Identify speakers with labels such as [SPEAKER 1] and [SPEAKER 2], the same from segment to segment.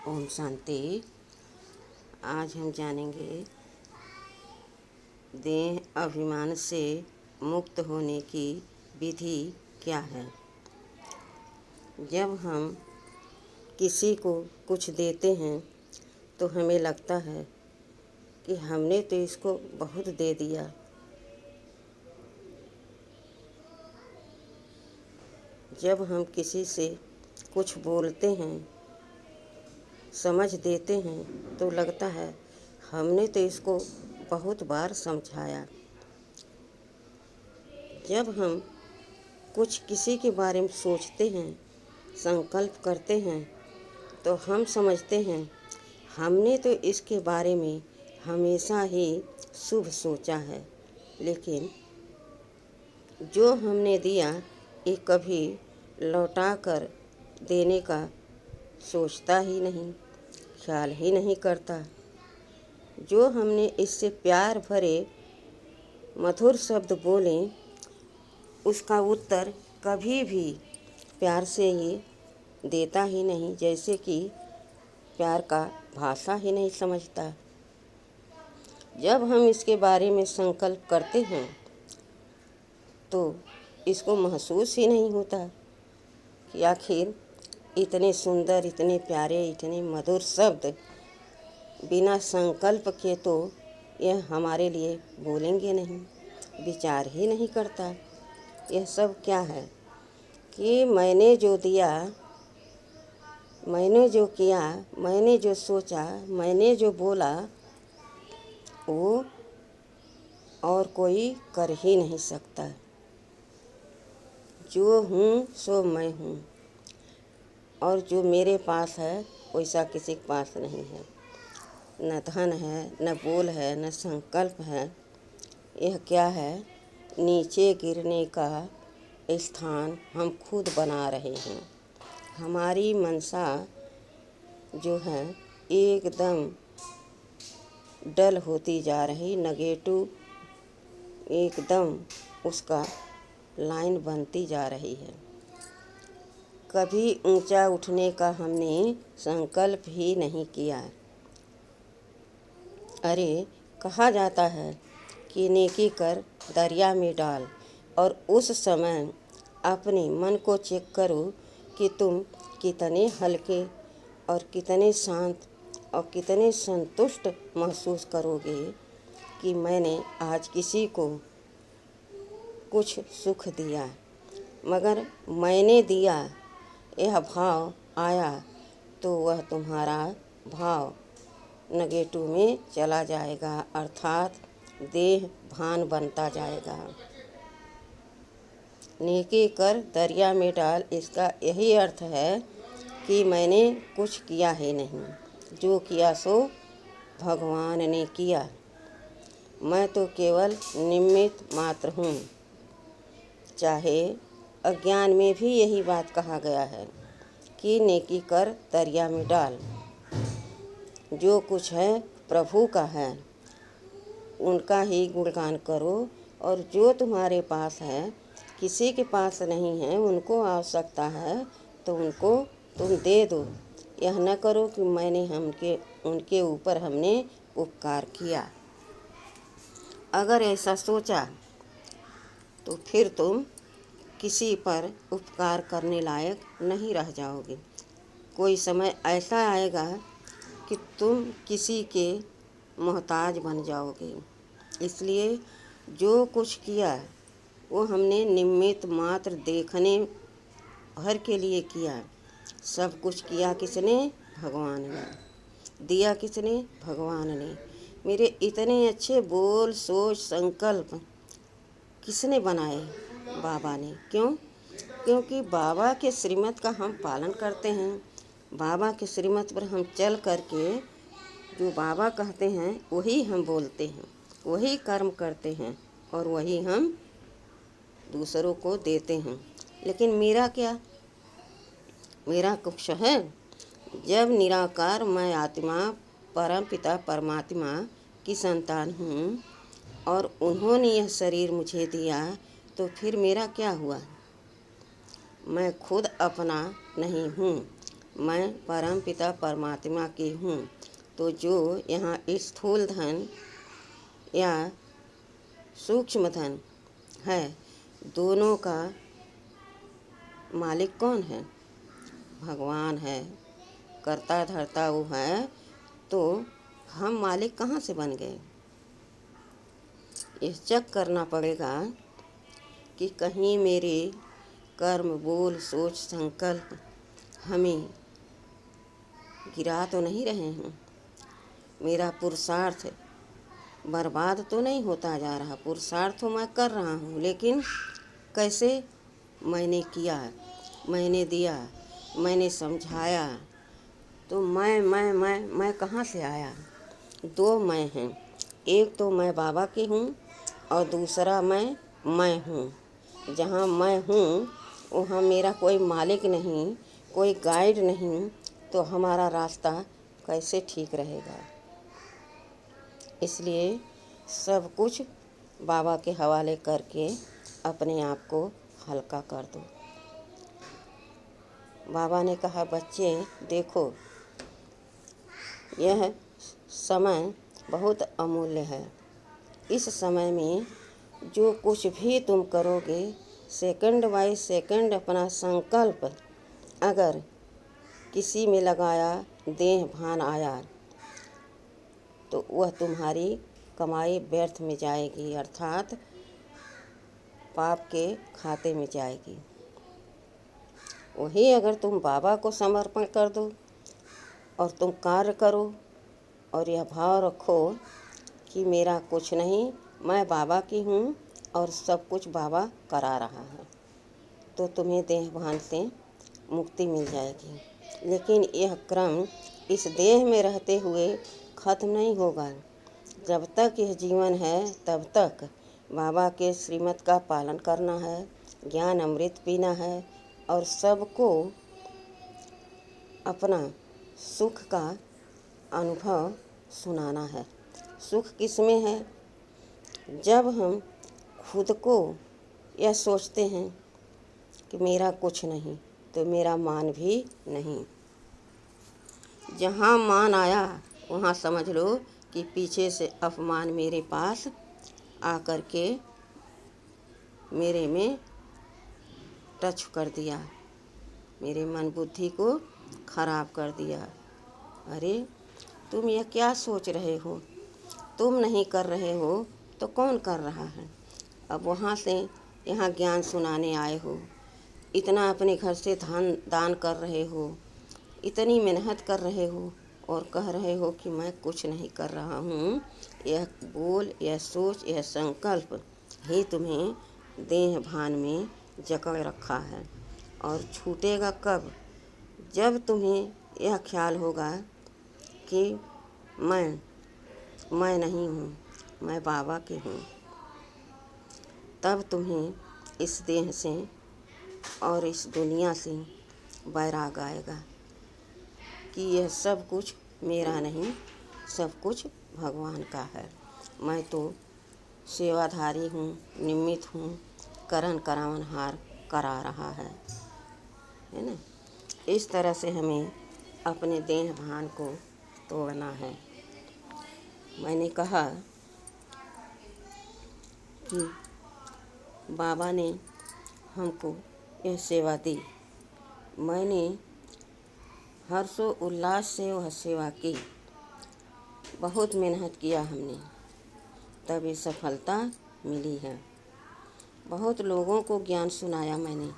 [SPEAKER 1] ओम शांति। आज हम जानेंगे देह अभिमान से मुक्त होने की विधि क्या है। जब हम किसी को कुछ देते हैं तो हमें लगता है कि हमने तो इसको बहुत दे दिया। जब हम किसी से कुछ बोलते हैं, समझ देते हैं, तो लगता है हमने तो इसको बहुत बार समझाया। जब हम कुछ किसी के बारे में सोचते हैं, संकल्प करते हैं, तो हम समझते हैं हमने तो इसके बारे में हमेशा ही शुभ सोचा है, लेकिन जो हमने दिया ये कभी लौटा कर देने का सोचता ही नहीं, ख्याल ही नहीं करता। जो हमने इससे प्यार भरे मधुर शब्द बोले, उसका उत्तर कभी भी प्यार से ये देता ही नहीं, जैसे कि प्यार का भाषा ही नहीं समझता। जब हम इसके बारे में संकल्प करते हैं तो इसको महसूस ही नहीं होता कि आखिर इतने सुंदर, इतने प्यारे, इतने मधुर शब्द बिना संकल्प के तो यह हमारे लिए बोलेंगे नहीं, विचार ही नहीं करता। यह सब क्या है कि मैंने जो दिया, मैंने जो किया, मैंने जो सोचा, मैंने जो बोला, वो और कोई कर ही नहीं सकता। जो हूँ सो मैं हूँ, और जो मेरे पास है वैसा किसी के पास नहीं है। न धन है, न बोल है, न संकल्प है। यह क्या है? नीचे गिरने का स्थान हम खुद बना रहे हैं। हमारी मनसा जो है एकदम डल होती जा रही, नेगेटिव एकदम उसका लाइन बनती जा रही है। कभी ऊंचा उठने का हमने संकल्प ही नहीं किया। अरे, कहा जाता है कि नेकी कर दरिया में डाल, और उस समय अपने मन को चेक करो कि तुम कितने हल्के और कितने शांत और कितने संतुष्ट महसूस करोगे कि मैंने आज किसी को कुछ सुख दिया। मगर मैंने दिया यह भाव आया तो वह तुम्हारा भाव नेगेटिव में चला जाएगा, अर्थात देह भान बनता जाएगा। नेकी कर दरिया में डाल, इसका यही अर्थ है कि मैंने कुछ किया ही नहीं, जो किया सो भगवान ने किया। मैं तो केवल निमित्त मात्र हूँ। चाहे अज्ञान में भी यही बात कहा गया है कि नेकी कर दरिया में डाल। जो कुछ है प्रभु का है, उनका ही गुणगान करो, और जो तुम्हारे पास है किसी के पास नहीं है, उनको आवश्यकता है तो उनको तुम दे दो। यह न करो कि मैंने उनके ऊपर हमने उपकार किया। अगर ऐसा सोचा तो फिर तुम किसी पर उपकार करने लायक नहीं रह जाओगे। कोई समय ऐसा आएगा कि तुम किसी के मोहताज बन जाओगे। इसलिए जो कुछ किया वो हमने निमित्त मात्र देखने भर के लिए किया। सब कुछ किया किसने? भगवान ने। दिया किसने? भगवान ने। मेरे इतने अच्छे बोल, सोच, संकल्प किसने बनाए? बाबा ने। क्यों? क्योंकि बाबा के श्रीमत का हम पालन करते हैं। बाबा के श्रीमत पर हम चल करके जो बाबा कहते हैं वही हम बोलते हैं, वही कर्म करते हैं, और वही हम दूसरों को देते हैं। लेकिन मेरा क्या? मेरा कुछ है? जब निराकार मैं आत्मा परम पिता परमात्मा की संतान हूँ और उन्होंने यह शरीर मुझे दिया, तो फिर मेरा क्या हुआ? मैं खुद अपना नहीं हूँ। मैं परम पिता परमात्मा की हूँ। तो जो यहाँ स्थूल धन या सूक्ष्म धन है, दोनों का मालिक कौन है? भगवान है। करता धरता वो है, तो हम मालिक कहाँ से बन गए? यह चेक करना पड़ेगा कि कहीं मेरे कर्म, बोल, सोच, संकल्प हमें गिरा तो नहीं रहे हैं। मेरा पुरुषार्थ बर्बाद तो नहीं होता जा रहा। पुरुषार्थ तो मैं कर रहा हूँ, लेकिन कैसे? मैंने किया, मैंने दिया, मैंने समझाया। तो मैं कहाँ से आया? दो मैं हैं। एक तो मैं बाबा की हूँ और दूसरा मैं हूँ। जहाँ मैं हूँ वहाँ मेरा कोई मालिक नहीं, कोई गाइड नहीं, तो हमारा रास्ता कैसे ठीक रहेगा? इसलिए सब कुछ बाबा के हवाले करके अपने आप को हल्का कर दो। बाबा ने कहा, बच्चे देखो, यह समय बहुत अमूल्य है। इस समय में जो कुछ भी तुम करोगे, सेकंड बाय सेकंड अपना संकल्प अगर किसी में लगाया, देह भान आया, तो वह तुम्हारी कमाई व्यर्थ में जाएगी, अर्थात पाप के खाते में जाएगी। वही अगर तुम बाबा को समर्पण कर दो और तुम कार्य करो और यह भाव रखो कि मेरा कुछ नहीं, मैं बाबा की हूँ और सब कुछ बाबा करा रहा है, तो तुम्हें देह भान से मुक्ति मिल जाएगी। लेकिन यह क्रम इस देह में रहते हुए ख़त्म नहीं होगा। जब तक यह जीवन है तब तक बाबा के श्रीमत का पालन करना है, ज्ञान अमृत पीना है और सबको अपना सुख का अनुभव सुनाना है। सुख किसमें है? जब हम खुद को यह सोचते हैं कि मेरा कुछ नहीं, तो मेरा मान भी नहीं। जहाँ मान आया वहाँ समझ लो कि पीछे से अपमान मेरे पास आकर के मेरे में टच कर दिया, मेरे मन बुद्धि को खराब कर दिया। अरे तुम यह क्या सोच रहे हो? तुम नहीं कर रहे हो तो कौन कर रहा है? अब वहाँ से यहाँ ज्ञान सुनाने आए हो, इतना अपने घर से दान कर रहे हो, इतनी मेहनत कर रहे हो और कह रहे हो कि मैं कुछ नहीं कर रहा हूँ। यह बोल, यह सोच, यह संकल्प ही तुम्हें देह भान में जकड़ रखा है। और छूटेगा कब? जब तुम्हें यह ख्याल होगा कि मैं नहीं हूँ, मैं बाबा की हूँ, तब तुम्हें इस देह से और इस दुनिया से वैराग आएगा कि यह सब कुछ मेरा नहीं, सब कुछ भगवान का है। मैं तो सेवाधारी हूँ, निमित्त हूँ, करन करावनहार करा रहा है ना। इस तरह से हमें अपने देह भान को तोड़ना है। मैंने कहा कि बाबा ने हमको यह सेवा दी, मैंने हर्षो उल्लास से वह सेवा की, बहुत मेहनत किया हमने, तब ये सफलता मिली है। बहुत लोगों को ज्ञान सुनाया मैंने,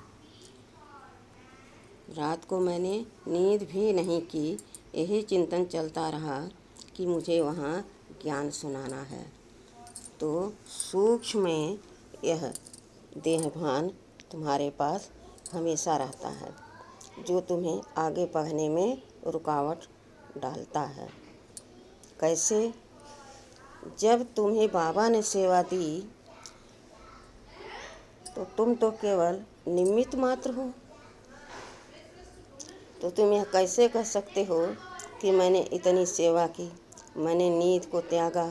[SPEAKER 1] रात को मैंने नींद भी नहीं की, यही चिंतन चलता रहा कि मुझे वहाँ ज्ञान सुनाना है। तो सूक्ष्म में यह देह भान तुम्हारे पास हमेशा रहता है, जो तुम्हें आगे बढ़ने में रुकावट डालता है। कैसे? जब तुम्हें बाबा ने सेवा दी तो तुम तो केवल निमित्त मात्र हो, तो तुम यह कैसे कह सकते हो कि मैंने इतनी सेवा की, मैंने नींद को त्यागा,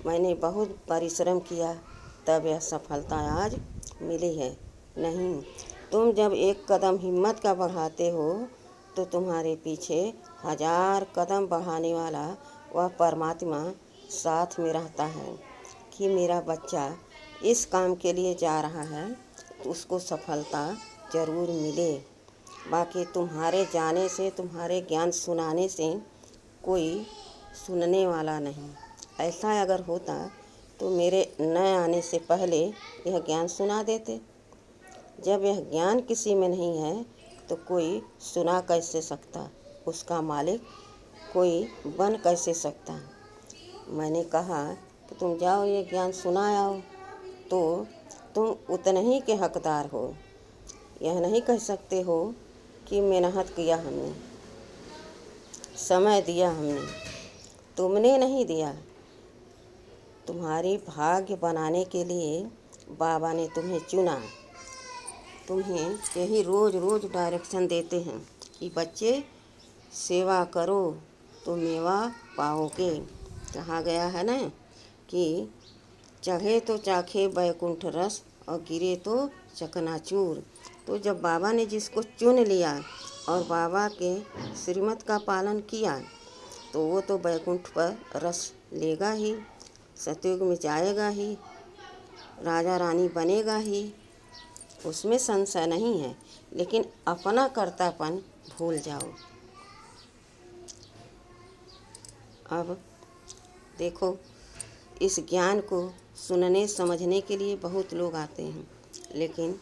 [SPEAKER 1] मैंने बहुत परिश्रम किया, तब यह सफलता आज मिली है? नहीं। तुम जब एक कदम हिम्मत का बढ़ाते हो तो तुम्हारे पीछे 1000 कदम बढ़ाने वाला वह परमात्मा साथ में रहता है कि मेरा बच्चा इस काम के लिए जा रहा है तो उसको सफलता ज़रूर मिले। बाकी तुम्हारे जाने से, तुम्हारे ज्ञान सुनाने से कोई सुनने वाला नहीं। ऐसा अगर होता तो मेरे न आने से पहले यह ज्ञान सुना देते। जब यह ज्ञान किसी में नहीं है तो कोई सुना कैसे सकता, उसका मालिक कोई बन कैसे सकता। मैंने कहा कि तुम जाओ ये ज्ञान सुना आओ, तो तुम उतने ही के हकदार हो। यह नहीं कह सकते हो कि मेहनत किया हमने, समय दिया हमने, तुमने नहीं दिया। तुम्हारी भाग्य बनाने के लिए बाबा ने तुम्हें चुना। तुम्हें यही रोज़ रोज़ डायरेक्शन देते हैं कि बच्चे सेवा करो तो मेवा पाओगे। कहा गया है ना कि चढ़े तो चाखे बैकुंठ रस और गिरे तो चकनाचूर। तो जब बाबा ने जिसको चुन लिया और बाबा के श्रीमत का पालन किया तो वो तो बैकुंठ पर रस लेगा ही, सतयुग में जाएगा ही, राजा रानी बनेगा ही, उसमें संशय नहीं है। लेकिन अपना कर्तापन भूल जाओ। अब देखो, इस ज्ञान को सुनने समझने के लिए बहुत लोग आते हैं, लेकिन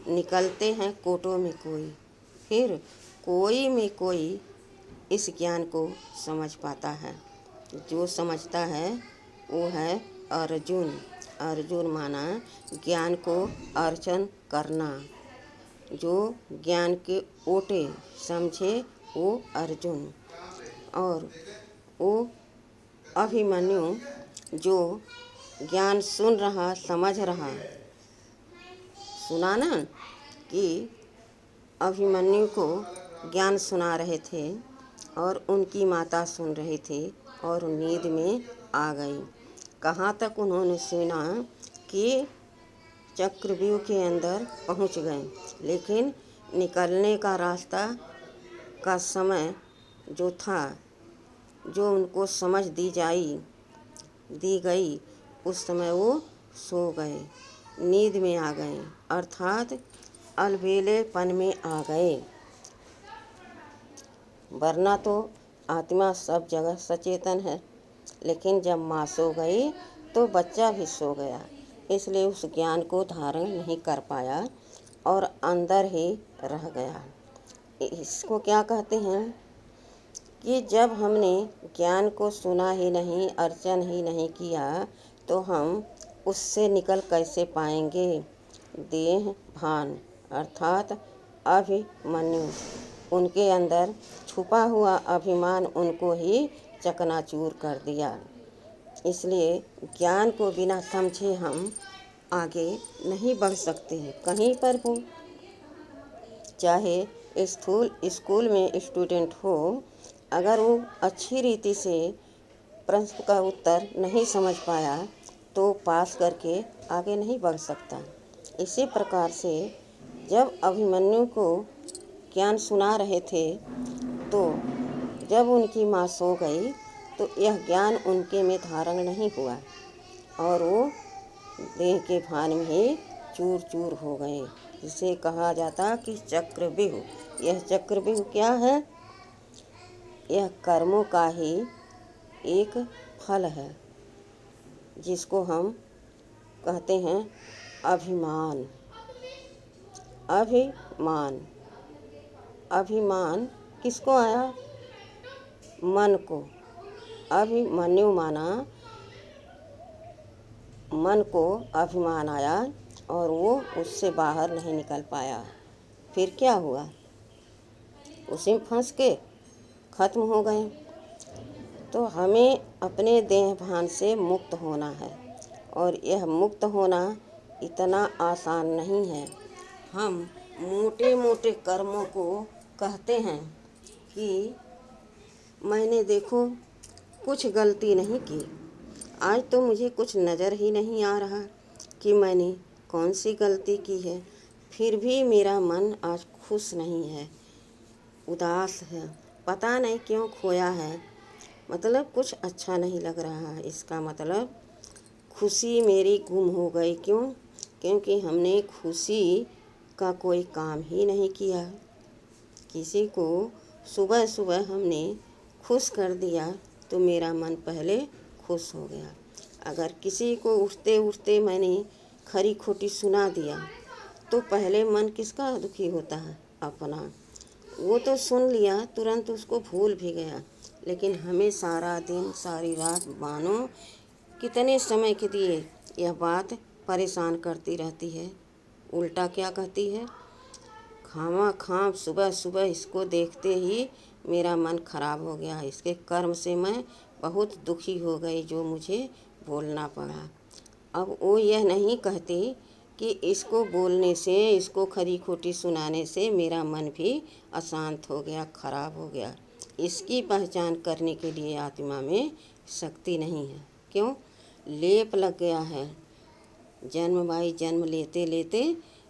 [SPEAKER 1] निकलते हैं कोटों में कोई। फिर कोई में कोई इस ज्ञान को समझ पाता है। जो समझता है वो है अर्जुन। अर्जुन माना ज्ञान को अर्चन करना। जो ज्ञान के ओटे समझे वो अर्जुन। और वो अभिमन्यु जो ज्ञान सुन रहा, समझ रहा। सुना ना कि अभिमन्यु को ज्ञान सुना रहे थे और उनकी माता सुन रही थी और नींद में आ गई। कहाँ तक उन्होंने सुना कि चक्रव्यूह के अंदर पहुँच गए, लेकिन निकलने का रास्ता का समय जो था, जो उनको समझ दी गई, उस समय वो सो गए, नींद में आ गए, अर्थात अलबेलेपन में आ गए। वरना तो आत्मा सब जगह सचेतन है, लेकिन जब माँ सो गई तो बच्चा भी सो गया, इसलिए उस ज्ञान को धारण नहीं कर पाया और अंदर ही रह गया। इसको क्या कहते हैं कि जब हमने ज्ञान को सुना ही नहीं, अर्चन ही नहीं किया, तो हम उससे निकल कैसे पाएंगे। देह भान अर्थात अभिमन्यु, उनके अंदर छुपा हुआ अभिमान उनको ही चकनाचूर कर दिया। इसलिए ज्ञान को बिना समझे हम आगे नहीं बढ़ सकते हैं, कहीं पर हो। चाहे स्कूल में स्टूडेंट हो, अगर वो अच्छी रीति से प्रश्न का उत्तर नहीं समझ पाया तो पास करके आगे नहीं बढ़ सकता। इसी प्रकार से जब अभिमन्यु को ज्ञान सुना रहे थे तो जब उनकी माँ सो गई तो यह ज्ञान उनके में धारण नहीं हुआ और वो देह के भान में ही चूर चूर हो गए, जिसे कहा जाता कि चक्रव्यूह। यह चक्रव्यूह क्या है? यह कर्मों का ही एक फल है, जिसको हम कहते हैं अभिमान। अभिमान अभिमान किसको आया? मन को। अभिमन्यु माना मन को अभिमान आया और वो उससे बाहर नहीं निकल पाया। फिर क्या हुआ? उसी में फंस के खत्म हो गए। तो हमें अपने देह भान से मुक्त होना है, और यह मुक्त होना इतना आसान नहीं है। हम मोटे मोटे कर्मों को कहते हैं कि मैंने देखो कुछ गलती नहीं की, आज तो मुझे कुछ नज़र ही नहीं आ रहा कि मैंने कौन सी गलती की है, फिर भी मेरा मन आज खुश नहीं है। उदास है, पता नहीं क्यों खोया है। मतलब कुछ अच्छा नहीं लग रहा है। इसका मतलब खुशी मेरी गुम हो गई। क्यों? क्योंकि हमने खुशी का कोई काम ही नहीं किया। किसी को सुबह सुबह हमने खुश कर दिया तो मेरा मन पहले खुश हो गया। अगर किसी को उठते उठते मैंने खरी खोटी सुना दिया तो पहले मन किसका दुखी होता है? अपना। वो तो सुन लिया, तुरंत उसको भूल भी गया, लेकिन हमें सारा दिन सारी रात मानो कितने समय के लिए यह बात परेशान करती रहती है। उल्टा क्या कहती है? खामा सुबह सुबह इसको देखते ही मेरा मन खराब हो गया। इसके कर्म से मैं बहुत दुखी हो गई जो मुझे बोलना पड़ा। अब वो यह नहीं कहती कि इसको बोलने से, इसको खरी खोटी सुनाने से मेरा मन भी अशांत हो गया, खराब हो गया। इसकी पहचान करने के लिए आत्मा में शक्ति नहीं है। क्यों? लेप लग गया है। जन्म बाई जन्म लेते लेते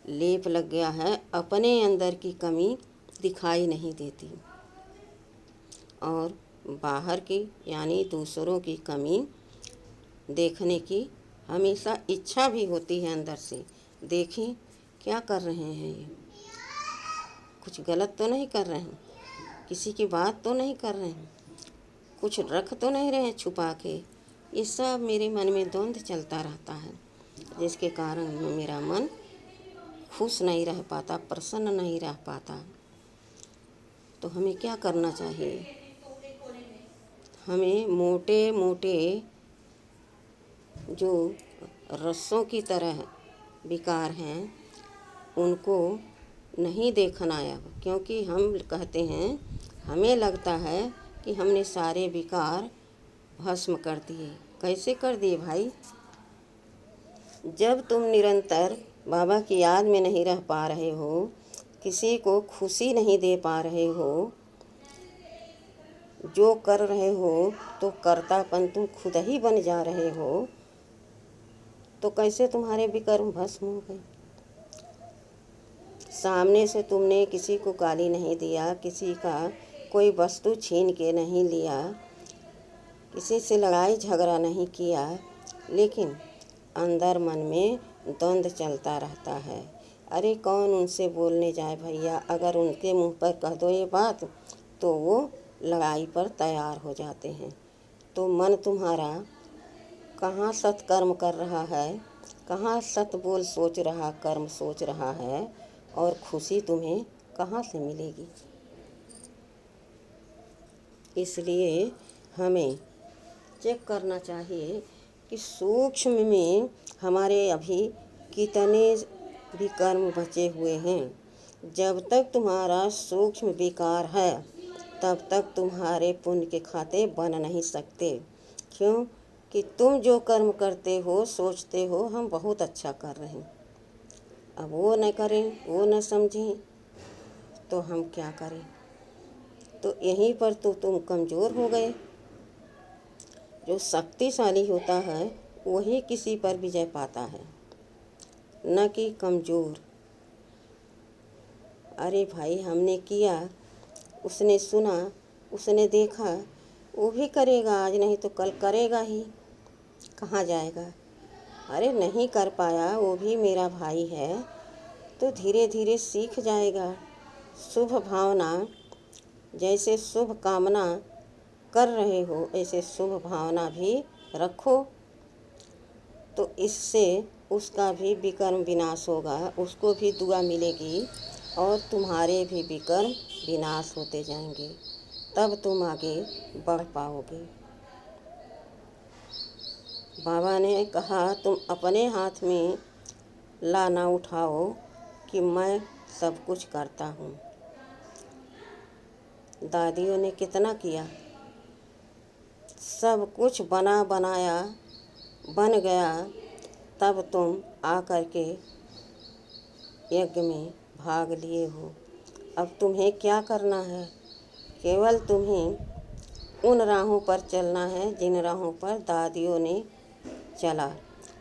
[SPEAKER 1] लेप लग गया है। अपने अंदर की कमी दिखाई नहीं देती और बाहर की यानी दूसरों की कमी देखने की हमेशा इच्छा भी होती है अंदर से। देखें क्या कर रहे हैं ये, कुछ गलत तो नहीं कर रहे हैं, किसी की बात तो नहीं कर रहे हैं, कुछ रख तो नहीं रहे हैं छुपा के। ये सब मेरे मन में द्वंद्व चलता रहता है, जिसके कारण मेरा मन खुश नहीं रह पाता, प्रसन्न नहीं रह पाता। तो हमें क्या करना चाहिए? हमें मोटे मोटे जो रस्सों की तरह विकार हैं उनको नहीं देखना है। क्योंकि हम कहते हैं, हमें लगता है कि हमने सारे विकार भस्म कर दिए। कैसे कर दिए भाई? जब तुम निरंतर बाबा की याद में नहीं रह पा रहे हो, किसी को खुशी नहीं दे पा रहे हो, जो कर रहे हो तो कर्तापन तुम खुद ही बन जा रहे हो, तो कैसे तुम्हारे विकर्म भस्म हो गए? सामने से तुमने किसी को गाली नहीं दिया, किसी का कोई वस्तु छीन के नहीं लिया, किसी से लड़ाई झगड़ा नहीं किया, लेकिन अंदर मन में द्वंद्व चलता रहता है। अरे कौन उनसे बोलने जाए भैया? अगर उनके मुंह पर कह दो ये बात तो वो लड़ाई पर तैयार हो जाते हैं। तो मन तुम्हारा कहाँ सत्कर्म कर रहा है, कहाँ सत बोल सोच रहा, कर्म सोच रहा है, और खुशी तुम्हें कहाँ से मिलेगी? इसलिए हमें चेक करना चाहिए कि सूक्ष्म में हमारे अभी कितने विकर्म बचे हुए हैं। जब तक तुम्हारा सूक्ष्म विकार है तब तक तुम्हारे पुण्य के खाते बन नहीं सकते। क्यों? कि तुम जो कर्म करते हो, सोचते हो हम बहुत अच्छा कर रहे हैं, अब वो न करें, वो न समझें तो हम क्या करें? तो यहीं पर तो तुम कमज़ोर हो गए। जो शक्तिशाली होता है वही किसी पर विजय पाता है, न कि कमज़ोर। अरे भाई हमने किया, उसने सुना, उसने देखा, वो भी करेगा, आज नहीं तो कल करेगा ही, कहाँ जाएगा? अरे नहीं कर पाया, वो भी मेरा भाई है, तो धीरे धीरे सीख जाएगा। शुभ भावना, जैसे शुभ कामना कर रहे हो ऐसे शुभ भावना भी रखो, तो इससे उसका भी विकर्म विनाश होगा, उसको भी दुआ मिलेगी और तुम्हारे भी विकर्म विनाश होते जाएंगे। तब तुम आगे बढ़ पाओगे। बाबा ने कहा तुम अपने हाथ में लाना उठाओ कि मैं सब कुछ करता हूँ। दादियों ने कितना किया, सब कुछ बना बनाया बन गया, तब तुम आकर के यज्ञ में भाग लिए हो। अब तुम्हें क्या करना है? केवल तुम्हें उन राहों पर चलना है जिन राहों पर दादियों ने चला।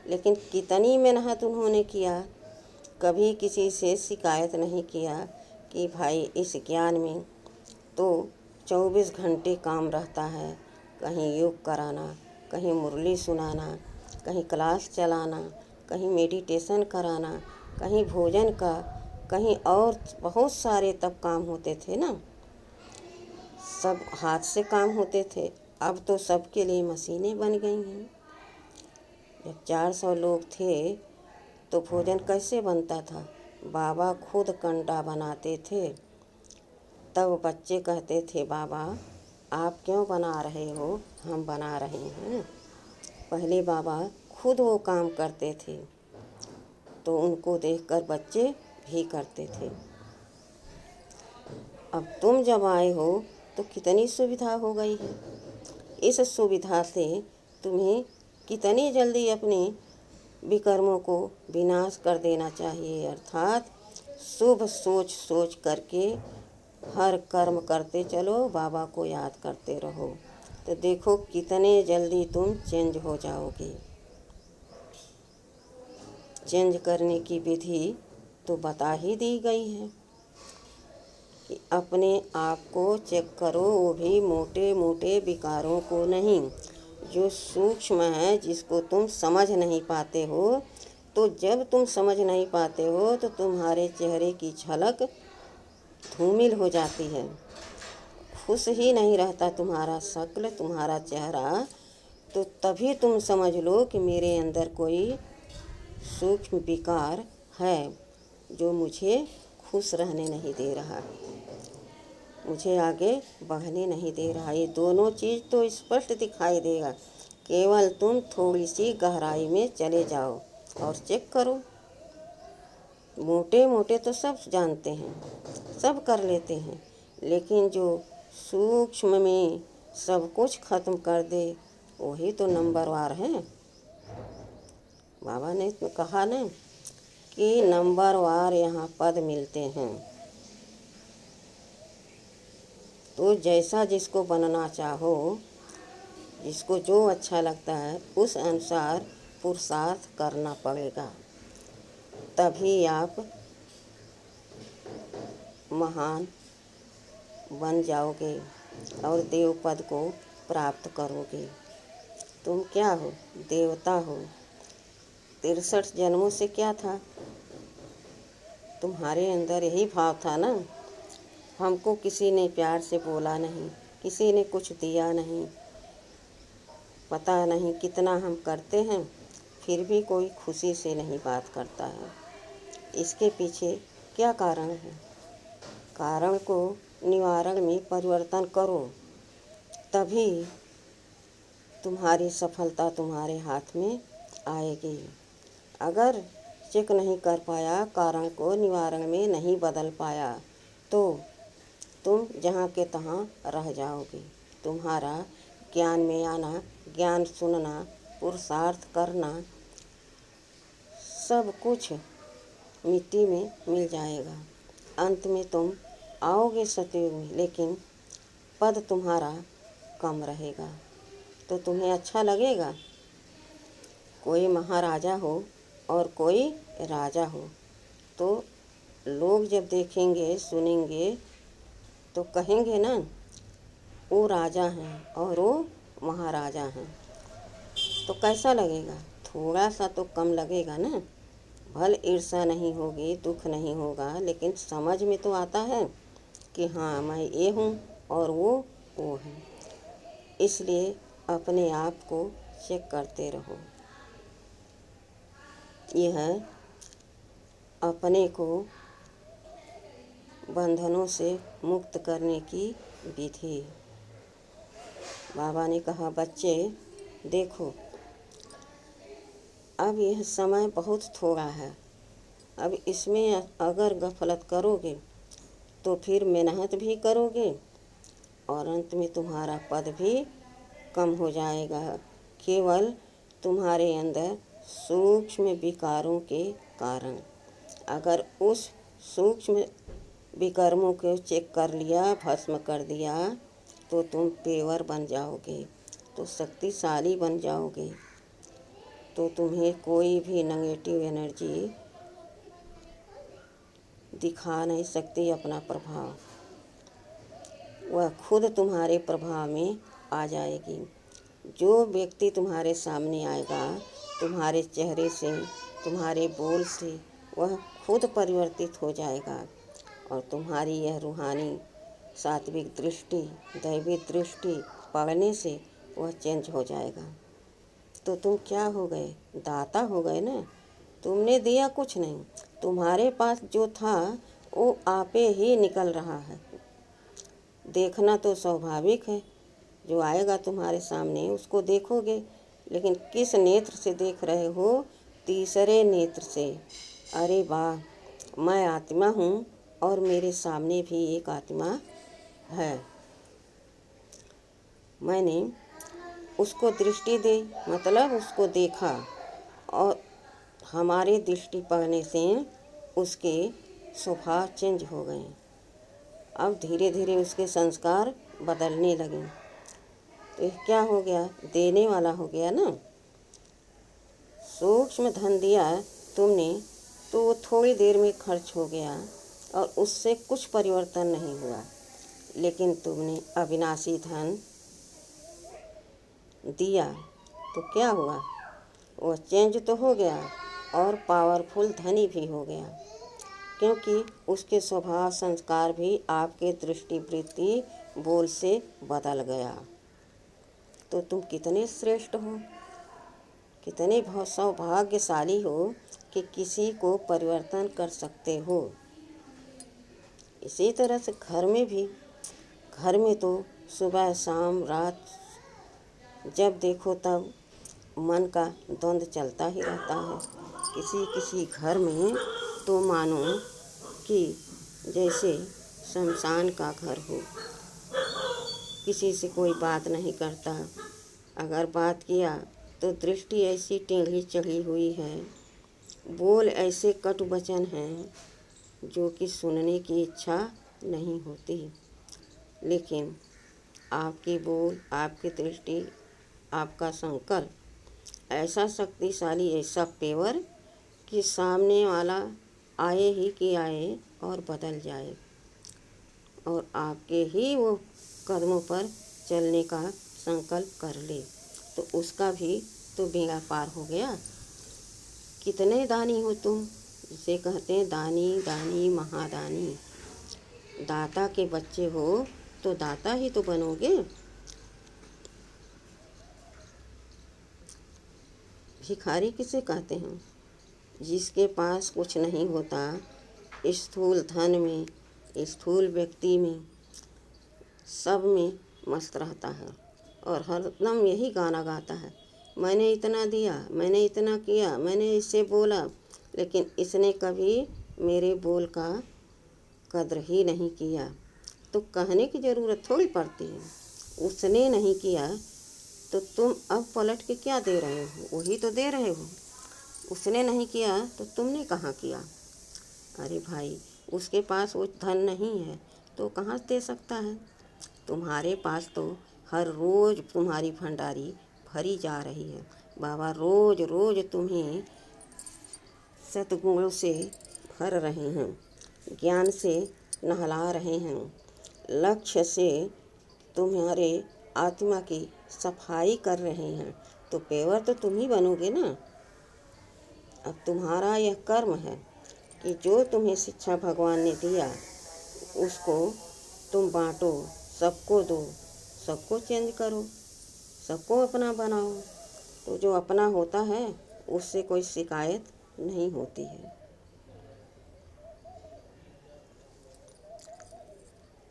[SPEAKER 1] लेकिन कितनी मेहनत उन्होंने किया, कभी किसी से शिकायत नहीं किया कि भाई इस ज्ञान में तो 24 घंटे काम रहता है। कहीं योग कराना, कहीं मुरली सुनाना, कहीं क्लास चलाना, कहीं मेडिटेशन कराना, कहीं भोजन का, कहीं और बहुत सारे तब काम होते थे ना। सब हाथ से काम होते थे। अब तो सबके लिए मशीनें बन गई हैं। जब 400 लोग थे तो भोजन कैसे बनता था? बाबा खुद कंडा बनाते थे। तब बच्चे कहते थे, बाबा आप क्यों बना रहे हो? हम बना रहे हैं। पहले बाबा खुद वो काम करते थे तो उनको देखकर बच्चे भी करते थे। अब तुम जब आए हो तो कितनी सुविधा हो गई है। इस सुविधा से तुम्हें कितनी जल्दी अपने विकर्मों को विनाश कर देना चाहिए, अर्थात शुभ सोच सोच करके हर कर्म करते चलो, बाबा को याद करते रहो, तो देखो कितने जल्दी तुम चेंज हो जाओगे। चेंज करने की विधि तो बता ही दी गई है कि अपने आप को चेक करो, वो भी मोटे मोटे विकारों को नहीं, जो सूक्ष्म है, जिसको तुम समझ नहीं पाते हो। तो जब तुम समझ नहीं पाते हो तो तुम्हारे चेहरे की झलक धूमिल हो जाती है, खुश ही नहीं रहता तुम्हारा शक्ल, तुम्हारा चेहरा। तो तभी तुम समझ लो कि मेरे अंदर कोई सूक्ष्म विकार है जो मुझे खुश रहने नहीं दे रहा, मुझे आगे बढ़ने नहीं दे रहा। ये दोनों चीज़ तो स्पष्ट दिखाई देगा, केवल तुम थोड़ी सी गहराई में चले जाओ और चेक करो। मोटे मोटे तो सब जानते हैं, सब कर लेते हैं, लेकिन जो सूक्ष्म में सब कुछ खत्म कर दे वही तो नंबरवार है। बाबा ने तो कहा ना कि नंबरवार यहाँ पद मिलते हैं। तो जैसा जिसको बनना चाहो, जिसको जो अच्छा लगता है उस अनुसार पुरुषार्थ करना पड़ेगा, तभी आप महान बन जाओगे और देव पद को प्राप्त करोगे। तुम क्या हो? देवता हो। 63 जन्मों से क्या था? तुम्हारे अंदर यही भाव था ना। हमको किसी ने प्यार से बोला नहीं, किसी ने कुछ दिया नहीं, पता नहीं कितना हम करते हैं, फिर भी कोई खुशी से नहीं बात करता है। इसके पीछे क्या कारण है? कारण को निवारण में परिवर्तन करो, तभी तुम्हारी सफलता तुम्हारे हाथ में आएगी। अगर चेक नहीं कर पाया, कारण को निवारण में नहीं बदल पाया, तो तुम जहाँ के तहाँ रह जाओगे। तुम्हारा ज्ञान में आना, ज्ञान सुनना, पुरुषार्थ करना, सब कुछ मिट्टी में मिल जाएगा। अंत में तुम आओगे सतयुग में, लेकिन पद तुम्हारा कम रहेगा। तो तुम्हें अच्छा लगेगा? कोई महाराजा हो और कोई राजा हो, तो लोग जब देखेंगे सुनेंगे तो कहेंगे ना, वो राजा हैं और वो महाराजा हैं। तो कैसा लगेगा? थोड़ा सा तो कम लगेगा ना। भले ईर्ष्या नहीं होगी, दुख नहीं होगा, लेकिन समझ में तो आता है कि हाँ मैं ये हूँ और वो है। इसलिए अपने आप को चेक करते रहो। यह अपने को बंधनों से मुक्त करने की विधि। बाबा ने कहा, बच्चे देखो, अब यह समय बहुत थोड़ा है। अब इसमें अगर गफलत करोगे तो फिर मेहनत भी करोगे और अंत में तुम्हारा पद भी कम हो जाएगा, केवल तुम्हारे अंदर सूक्ष्म विकारों के कारण। अगर उस सूक्ष्म विकर्मों को चेक कर लिया, भस्म कर दिया, तो तुम पेवर बन जाओगे, तो शक्तिशाली बन जाओगे। तो तुम्हें कोई भी नेगेटिव एनर्जी दिखा नहीं सकती अपना प्रभाव। वह खुद तुम्हारे प्रभाव में आ जाएगी। जो व्यक्ति तुम्हारे सामने आएगा, तुम्हारे चेहरे से, तुम्हारे बोल से वह खुद परिवर्तित हो जाएगा और तुम्हारी यह रूहानी सात्विक दृष्टि, दैवी दृष्टि पड़ने से वह चेंज हो जाएगा। तो तुम क्या हो गए? दाता हो गए ना। तुमने दिया कुछ नहीं, तुम्हारे पास जो था वो आपे ही निकल रहा है। देखना तो स्वाभाविक है, जो आएगा तुम्हारे सामने उसको देखोगे, लेकिन किस नेत्र से देख रहे हो? तीसरे नेत्र से। अरे वाह, मैं आत्मा हूँ और मेरे सामने भी एक आत्मा है। मैंने उसको दृष्टि दी, मतलब उसको देखा और हमारे दृष्टि पड़ने से उसके स्वभाव चेंज हो गए। अब धीरे धीरे उसके संस्कार बदलने लगे। तो ये क्या हो गया? देने वाला हो गया ना। सूक्ष्म धन दिया तुमने तो वो थोड़ी देर में खर्च हो गया और उससे कुछ परिवर्तन नहीं हुआ। लेकिन तुमने अविनाशी धन दिया तो क्या हुआ? वो चेंज तो हो गया और पावरफुल धनी भी हो गया, क्योंकि उसके स्वभाव संस्कार भी आपके दृष्टि वृत्ति बोल से बदल गया। तो तुम कितने श्रेष्ठ हो, कितने सौभाग्यशाली हो कि किसी को परिवर्तन कर सकते हो। इसी तरह से घर में भी, घर में तो सुबह शाम रात जब देखो तब मन का द्वंद्व चलता ही रहता है। किसी किसी घर में तो मानो कि जैसे शमशान का घर हो, किसी से कोई बात नहीं करता। अगर बात किया तो दृष्टि ऐसी टेढ़ी चढ़ी हुई है, बोल ऐसे कटु वचन हैं जो कि सुनने की इच्छा नहीं होती। लेकिन आपकी बोल, आपकी दृष्टि, आपका संकल्प ऐसा शक्तिशाली, ऐसा पेवर कि सामने वाला आए ही कि आए और बदल जाए और आपके ही वो कदमों पर चलने का संकल्प कर ले, तो उसका भी तो बेड़ा पार हो गया। कितने दानी हो तुम, जिसे कहते हैं दानी दानी महादानी। दाता के बच्चे हो तो दाता ही तो बनोगे। भिखारी किसे कहते हैं? जिसके पास कुछ नहीं होता, स्थूल धन में, स्थूल व्यक्ति में, सब में मस्त रहता है और हरदम यही गाना गाता है, मैंने इतना दिया, मैंने इतना किया, मैंने इससे बोला, लेकिन इसने कभी मेरे बोल का कद्र ही नहीं किया। तो कहने की ज़रूरत थोड़ी पड़ती है। उसने नहीं किया तो तुम अब पलट के क्या दे रहे हो? वही तो दे रहे हो। उसने नहीं किया तो तुमने कहाँ किया? अरे भाई, उसके पास वो धन नहीं है तो कहाँ से दे सकता है? तुम्हारे पास तो हर रोज़ तुम्हारी भंडारी भरी जा रही है। बाबा रोज़ रोज़ तुम्हें सद्गुणों से भर रहे हैं, ज्ञान से नहला रहे हैं, लक्ष्य से तुम्हारे आत्मा की सफाई कर रहे हैं। तो पेवर तो तुम ही बनोगे ना। अब तुम्हारा यह कर्म है कि जो तुम्हें शिक्षा भगवान ने दिया उसको तुम बांटो, सबको दो, सबको चेंज करो, सबको अपना बनाओ। तो जो अपना होता है उससे कोई शिकायत नहीं होती है।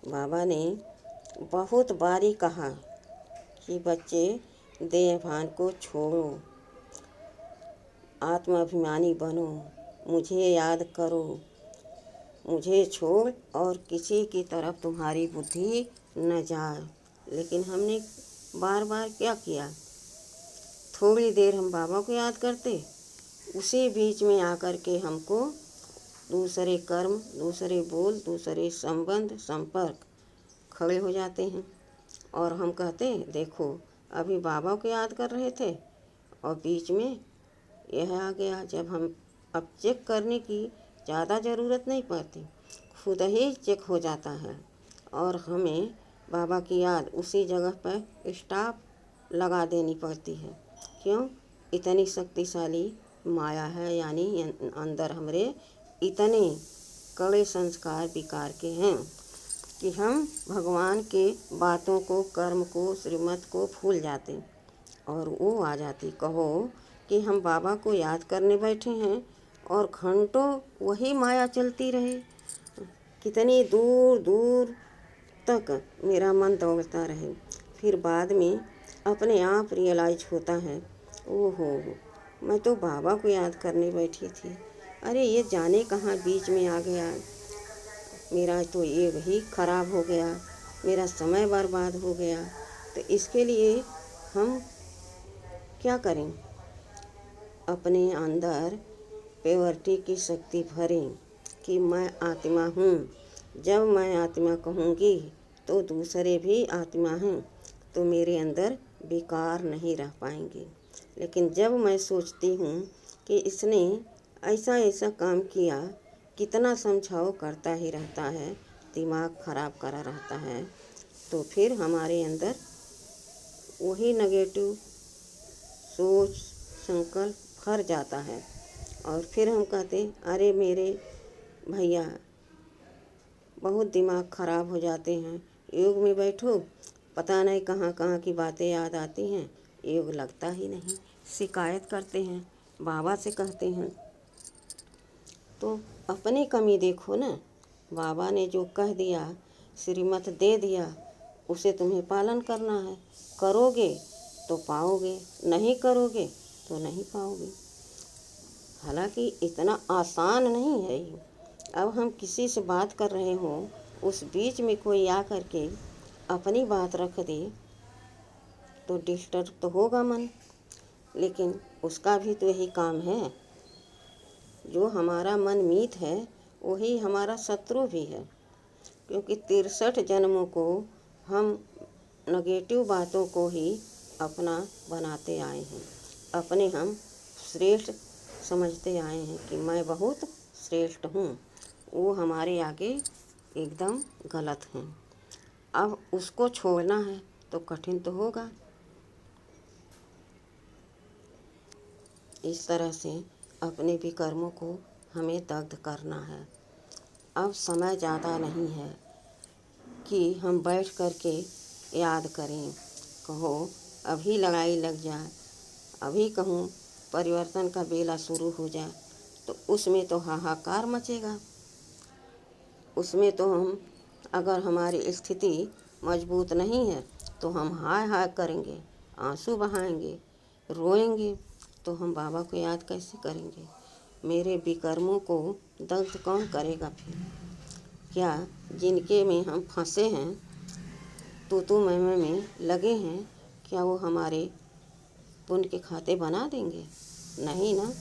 [SPEAKER 1] बाबा ने बहुत बारी कहा कि बच्चे देहभान को छोड़ो, आत्माभिमानी बनो, मुझे याद करो, मुझे छोड़ और किसी की तरफ तुम्हारी बुद्धि न जाए। लेकिन हमने बार बार क्या किया? थोड़ी देर हम बाबा को याद करते, उसी बीच में आकर के हमको दूसरे कर्म, दूसरे बोल, दूसरे संबंध, संपर्क खड़े हो जाते हैं और हम कहते हैं देखो अभी बाबा को याद कर रहे थे और बीच में यह आ गया। जब हम अब चेक करने की ज़्यादा ज़रूरत नहीं पड़ती, खुद ही चेक हो जाता है और हमें बाबा की याद उसी जगह पर स्टॉप लगा देनी पड़ती है। क्यों? इतनी शक्तिशाली माया है, यानी अंदर हमरे इतने कड़े संस्कार विकार के हैं कि हम भगवान के बातों को, कर्म को, श्रीमत को भूल जाते और वो आ जाती। कहो कि हम बाबा को याद करने बैठे हैं और घंटों वही माया चलती रहे, कितनी दूर दूर तक मेरा मन दौड़ता रहे। फिर बाद में अपने आप रियलाइज होता है, ओहो मैं तो बाबा को याद करने बैठी थी, अरे ये जाने कहाँ बीच में आ गया, मेरा तो ये वही खराब हो गया, मेरा समय बर्बाद हो गया। तो इसके लिए हम क्या करें? अपने अंदर प्योरिटी की शक्ति भरें कि मैं आत्मा हूँ। जब मैं आत्मा कहूँगी तो दूसरे भी आत्मा हैं, तो मेरे अंदर विकार नहीं रह पाएंगे। लेकिन जब मैं सोचती हूँ कि इसने ऐसा ऐसा काम किया, कितना समझाओ करता ही रहता है, दिमाग खराब करा रहता है, तो फिर हमारे अंदर वही नेगेटिव सोच संकल्प भर जाता है और फिर हम कहते अरे मेरे भैया बहुत दिमाग खराब हो जाते हैं, योग में बैठो पता नहीं कहाँ कहाँ की बातें याद आती हैं, योग लगता ही नहीं। शिकायत करते हैं, बाबा से कहते हैं। तो अपनी कमी देखो ना, बाबा ने जो कह दिया, श्रीमत दे दिया, उसे तुम्हें पालन करना है। करोगे तो पाओगे, नहीं करोगे तो नहीं पाओगे। हालांकि इतना आसान नहीं है ये। अब हम किसी से बात कर रहे हों, उस बीच में कोई आ करके अपनी बात रख दे तो डिस्टर्ब तो होगा मन, लेकिन उसका भी तो यही काम है। जो हमारा मन मीत है वही हमारा शत्रु भी है, क्योंकि 63 जन्मों को हम नेगेटिव बातों को ही अपना बनाते आए हैं, अपने हम श्रेष्ठ समझते आए हैं कि मैं बहुत श्रेष्ठ हूँ। वो हमारे आगे एकदम गलत हैं। अब उसको छोड़ना है तो कठिन तो होगा। इस तरह से अपने भी कर्मों को हमें दग्ध करना है। अब समय ज़्यादा नहीं है कि हम बैठ कर के याद करें। कहो अभी लड़ाई लग जाए, अभी कहूँ परिवर्तन का बेला शुरू हो जाए, तो उसमें तो हाहाकार मचेगा। उसमें तो हम, अगर हमारी स्थिति मजबूत नहीं है तो हम हाय हाय करेंगे, आंसू बहाएंगे, रोएंगे, तो हम बाबा को याद कैसे करेंगे? मेरे विकर्मों को दग्ध कौन करेगा फिर? क्या जिनके में हम फंसे हैं, तू मैं में लगे हैं, क्या वो हमारे पुण्य के खाते बना देंगे? नहीं ना।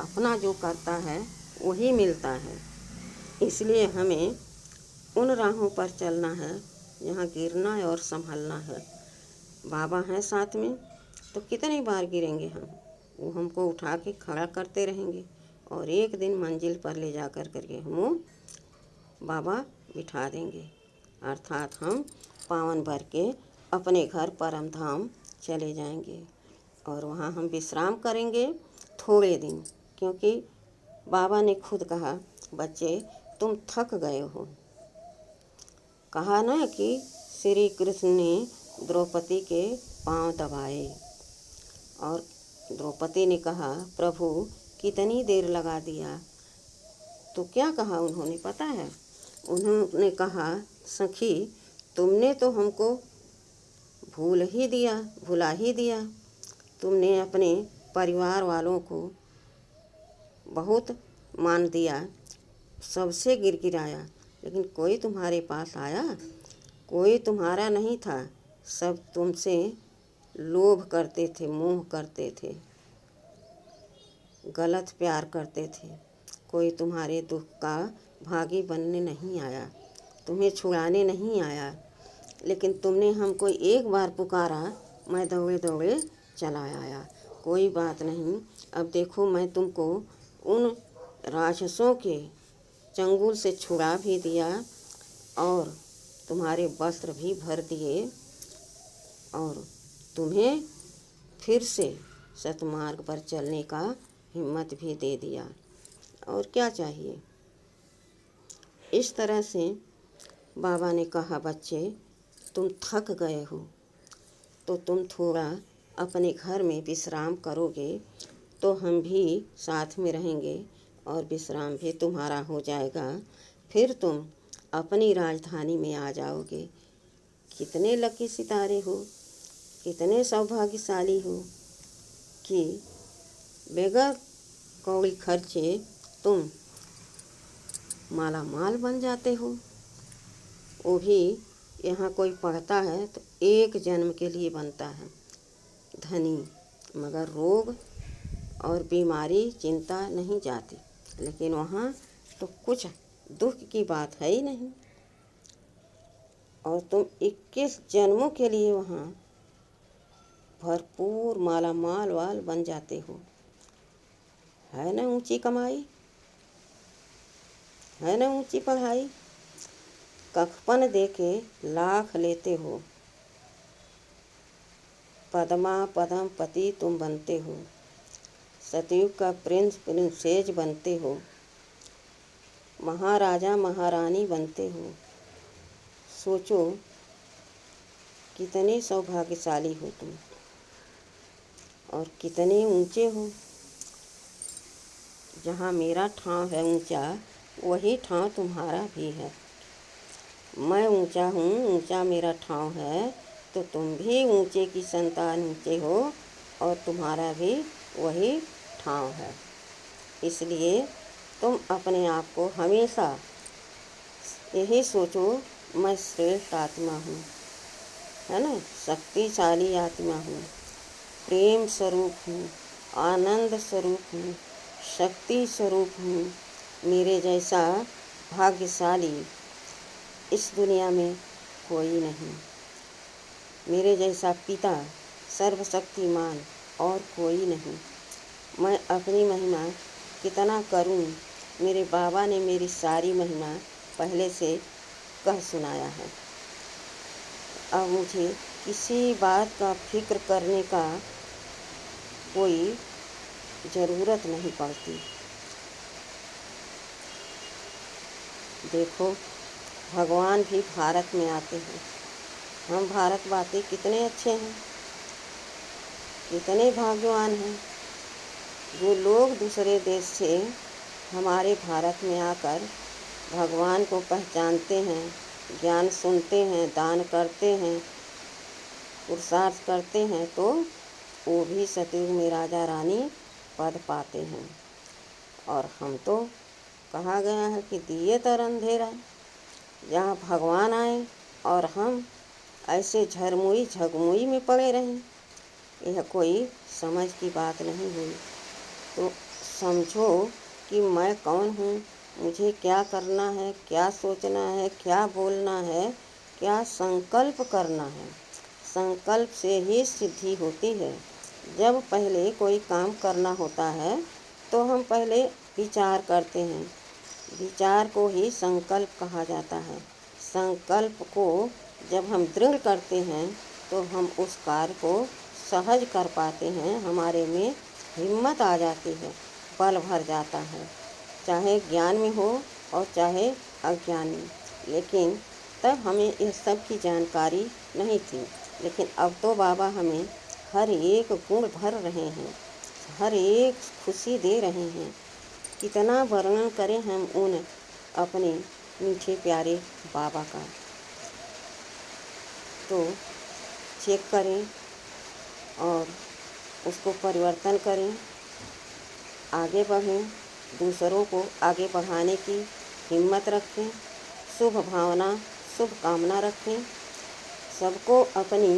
[SPEAKER 1] अपना जो करता है वही मिलता है। इसलिए हमें उन राहों पर चलना है जहाँ गिरना है और संभलना है। बाबा हैं साथ में तो कितनी बार गिरेंगे हम, वो हमको उठा के खड़ा करते रहेंगे और एक दिन मंजिल पर ले जा कर करके हम बाबा बिठा देंगे। अर्थात हम पावन भर के अपने घर परम धाम चले जाएंगे और वहाँ हम विश्राम करेंगे थोड़े दिन, क्योंकि बाबा ने खुद कहा, बच्चे तुम थक गए हो। कहा ना कि श्री कृष्ण ने द्रौपदी के पांव दबाए और द्रौपदी ने कहा, प्रभु कितनी देर लगा दिया। तो क्या कहा उन्होंने पता है? उन्होंने कहा, सखी तुमने तो हमको भुला ही दिया। तुमने अपने परिवार वालों को बहुत मान दिया, सबसे गिड़गिड़ाया, लेकिन कोई तुम्हारे पास आया? कोई तुम्हारा नहीं था। सब तुमसे लोभ करते थे, मोह करते थे, गलत प्यार करते थे। कोई तुम्हारे दुख का भागी बनने नहीं आया, तुम्हें छुड़ाने नहीं आया। लेकिन तुमने हमको एक बार पुकारा, मैं दौड़े दौड़े चला आया। कोई बात नहीं, अब देखो मैं तुमको उन राक्षसों के चंगुल से छुड़ा भी दिया और तुम्हारे वस्त्र भी भर दिए और तुम्हें फिर से सतमार्ग पर चलने का हिम्मत भी दे दिया। और क्या चाहिए। इस तरह से बाबा ने कहा, बच्चे तुम थक गए हो तो तुम थोड़ा अपने घर में विश्राम करोगे तो हम भी साथ में रहेंगे और विश्राम भी तुम्हारा हो जाएगा। फिर तुम अपनी राजधानी में आ जाओगे। कितने लकी सितारे हो, कितने सौभाग्यशाली हो कि बगैर कौड़ी खर्चे तुम माला माल बन जाते हो। वो भी यहाँ कोई पढ़ता है तो एक जन्म के लिए बनता है धनी, मगर रोग और बीमारी चिंता नहीं जाती। लेकिन वहाँ तो कुछ दुख की बात है ही नहीं और तुम 21 जन्मों के लिए वहाँ भरपूर माला माल वाल बन जाते हो। है ना ऊंची कमाई, है ना ऊंची पढ़ाई। कखपन देके लाख लेते हो, पद्मा पदम पति तुम बनते हो, सतयुग का प्रिंस प्रिंसेस बनते हो, महाराजा महारानी बनते हो। सोचो कितने सौभाग्यशाली हो तुम और कितने ऊंचे हो। जहाँ मेरा ठाव है ऊंचा, वही ठाव तुम्हारा भी है। मैं ऊंचा हूँ, ऊंचा मेरा ठाव है, तो तुम भी ऊंचे की संतान ऊंचे हो और तुम्हारा भी वही ठाव है। इसलिए तुम अपने आप को हमेशा यही सोचो, मैं श्रेष्ठ आत्मा हूँ, है ना, शक्तिशाली आत्मा हूँ, प्रेम स्वरूप हूँ, आनंद स्वरूप हूँ, शक्ति स्वरूप हूँ। मेरे जैसा भाग्यशाली इस दुनिया में कोई नहीं। मेरे जैसा पिता सर्वशक्तिमान और कोई नहीं। मैं अपनी महिमा कितना करूं, मेरे बाबा ने मेरी सारी महिमा पहले से कह सुनाया है। अब मुझे किसी बात का फिक्र करने का कोई ज़रूरत नहीं पड़ती। देखो भगवान भी भारत में आते हैं। हम भारतवासी कितने अच्छे हैं, कितने भाग्यवान हैं। जो लोग दूसरे देश से हमारे भारत में आकर भगवान को पहचानते हैं, ज्ञान सुनते हैं, दान करते हैं, पुरुषार्थ करते हैं, तो वो भी सतयुग में राजा रानी पद पाते हैं। और हम तो कहा गया है कि दिए तर अंधेरा, जहाँ भगवान आए और हम ऐसे झरमुई झगमुई में पड़े रहें, यह कोई समझ की बात नहीं हुई। तो समझो कि मैं कौन हूँ, मुझे क्या करना है, क्या सोचना है, क्या बोलना है, क्या संकल्प करना है। संकल्प से ही सिद्धि होती है। जब पहले कोई काम करना होता है तो हम पहले विचार करते हैं। विचार को ही संकल्प कहा जाता है। संकल्प को जब हम दृढ़ करते हैं तो हम उस कार्य को सहज कर पाते हैं। हमारे में हिम्मत आ जाती है, बल भर जाता है, चाहे ज्ञान में हो और चाहे अज्ञान में। लेकिन तब हमें इस सब की जानकारी नहीं थी। लेकिन अब तो बाबा हमें हर एक गुण भर रहे हैं, हर एक खुशी दे रहे हैं। कितना वर्णन करें हम उन अपने मीठे प्यारे बाबा का। तो चेक करें और उसको परिवर्तन करें, आगे बढ़ें, दूसरों को आगे बढ़ाने की हिम्मत रखें, शुभ भावना शुभ कामना रखें, सबको अपनी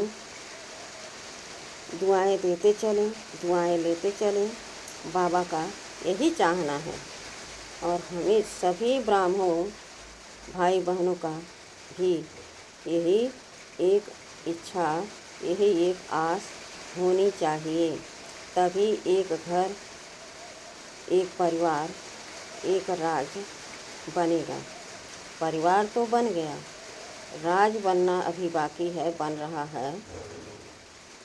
[SPEAKER 1] दुआएं देते चलें, दुआएं लेते चलें। बाबा का यही चाहना है। और हमें सभी ब्राह्मणों भाई बहनों का भी यही एक इच्छा, यही एक आस होनी चाहिए। तभी एक घर, एक परिवार, एक राज्य बनेगा। परिवार तो बन गया, राज बनना अभी बाकी है, बन रहा है,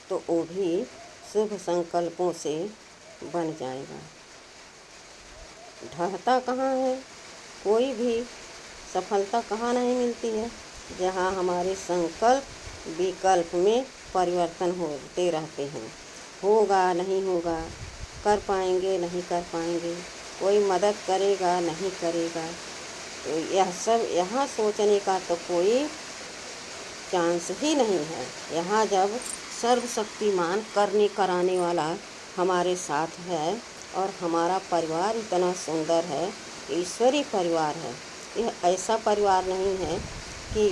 [SPEAKER 1] तो वो भी शुभ संकल्पों से बन जाएगा। ढहता कहाँ है, कोई भी सफलता कहाँ नहीं मिलती है, जहाँ हमारे संकल्प विकल्प में परिवर्तन होते रहते हैं। होगा नहीं होगा, कर पाएंगे नहीं कर पाएंगे, कोई मदद करेगा नहीं करेगा, तो यह सब यहाँ सोचने का तो कोई चांस ही नहीं है। यहाँ जब सर्वशक्तिमान करने कराने वाला हमारे साथ है और हमारा परिवार इतना सुंदर है, ईश्वरीय परिवार है। यह ऐसा परिवार नहीं है कि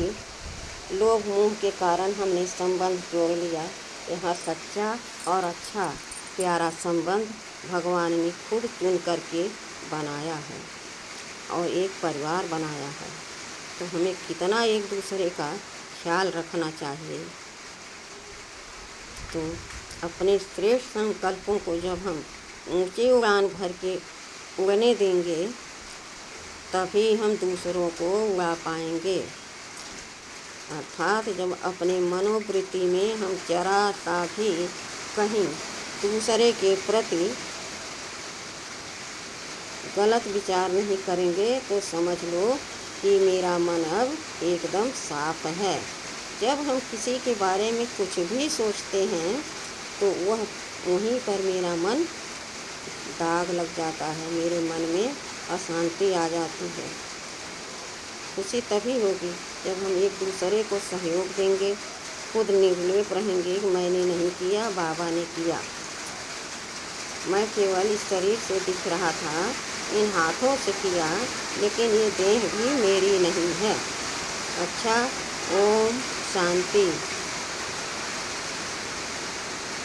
[SPEAKER 1] लोभ मोह के कारण हमने संबंध जोड़ लिया। यहाँ सच्चा और अच्छा प्यारा संबंध भगवान ने खुद चुन करके बनाया है और एक परिवार बनाया है। तो हमें कितना एक दूसरे का ख्याल रखना चाहिए। तो अपने श्रेष्ठ संकल्पों को जब हम ऊंची उड़ान भर के उड़ने देंगे, तभी हम दूसरों को उड़ा पाएंगे। अर्थात जब अपने मनोवृत्ति में हम जरा सा भी कहीं दूसरे के प्रति गलत विचार नहीं करेंगे, तो समझ लो कि मेरा मन अब एकदम साफ है। जब हम किसी के बारे में कुछ भी सोचते हैं, तो वह वहीं पर मेरा मन दाग लग जाता है, मेरे मन में अशांति आ जाती है। खुशी तभी होगी जब हम एक दूसरे को सहयोग देंगे। खुद निर्लेप रहेंगे कि मैंने नहीं किया, बाबा ने किया। मैं केवल इस शरीर से दिख रहा था, इन हाथों से किया, लेकिन ये देह भी मेरी नहीं है। अच्छा, ओम शांति।